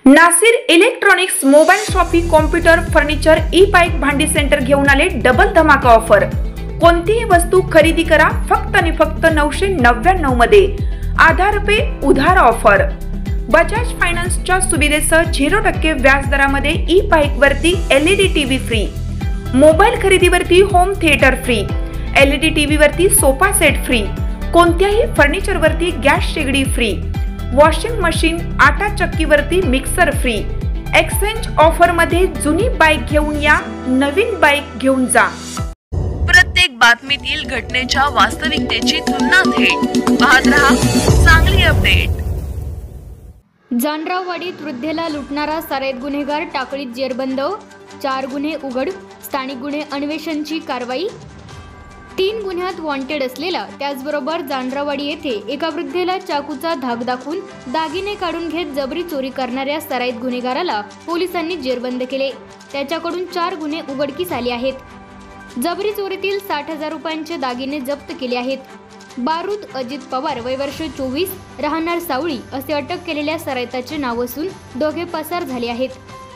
Nasir electronics mobile shoppe computer furniture e bike भांडी centre घेऊन आले डबल धमाका ऑफर। कोणतीही वस्तू खरेदी करा फक्त आणि फक्त 999 मध्ये। आधार पे उधार ऑफर। बजाज फायनान्सच्या सुविधेसह 0% व्याज दरामध्ये ई बाईक वरती LED टीव्ही फ्री, मोबाईल खरेदीवरती home theatre free, LED TV वरती सोफा सेट फ्री, कोणत्याही फर्निचर वरती गॅस शेगडी फ्री, वॉशिंग मशीन आटा चक्कीवरती मिक्सर फ्री। एक्सचेंज ऑफर मध्ये जुनी बाईक घेऊन या, नवीन बाईक घेऊन जा। प्रत्येक बातमीतील घटनेच्या वास्तविकतेची तुलना थेट पाहत रहा चांगली अपडेट। जानराववाडीत वृद्धेला लुटणारा सराईत गुन्हेगार टाकळीत जेरबंद, 4 गुन्हे उघड, स्थानिक गुन्हे अन्वेषणची कारवाई। 3 गुन्ह्यात वॉन्टेड असलेला त्याचबरोबर जानराववाडी येथे एका वृद्धेला चाकूचा धाक दाखवून दागिने काढून घेत जबरी चोरी करणाऱ्या सराईत गुन्हेगाराला पोलिसांनी जेरबंद केले। त्याच्याकडून 4 गुन्हे उघडकीस आले आहेत। जबरी चोरीतील 60,000 रुपयांचे दागिने जप्त केले आहेत। बारूद अजित पवार वय वर्ष 24 राहणार सावळी असे अटक केलेल्या सराईताचे नाव असून दोघे पसार झाले आहेत।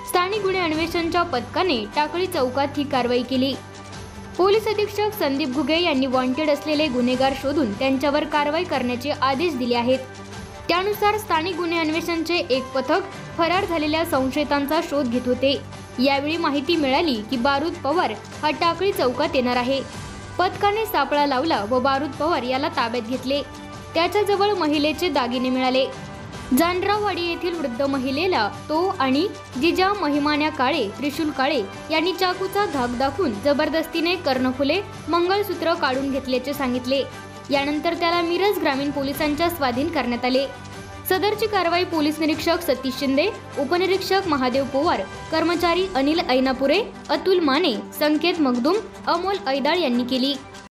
स्थानिक गुन्हे अन्वेषणच्या पथकाने टाकळी चौकात ही कारवाई केली। पोलीस अधीक्षक संदीप घुगे यांनी वॉन्टेड असलेले गुन्हेगार शोधून त्यांच्यावर कारवाई करण्याचे आदेश दिले आहेत। त्यानुसार स्थानिक गुन्हे अन्वेषणचे एक पथक फरार झालेल्या संशयितांचा शोध घेत होते। यावेळी माहिती मिळाली की बारूद पवार हा टाकळी चौकात येणार आहे। पथकाने सापळा लावला व बारूद पवार याला ताब्यात घेतले। त्याच्याजवळ महिलेचे दागिने मिळाले। जानराववाडी येथील वृद्ध महिलेला तो आणि जिजा महिमान्या काळे, त्रिशूल काळे यांनी चाकूचा धाक दाखवून जबरदस्तीने कर्णफुले, मंगळसूत्र काढून घेतल्याचे सांगितले। यानंतर त्याला मिरज ग्रामीण पोलिसांच्या स्वाधीन करण्यात आले। सदरची कारवाई पोलीस निरीक्षक सतीश शिंदे, उपनिरीक्षक महादेव पोवार, कर्मचारी अनिल ऐनापुरे, अतुल माने, संकेत मगदुम, अमोल ऐदाळ यांनी केली।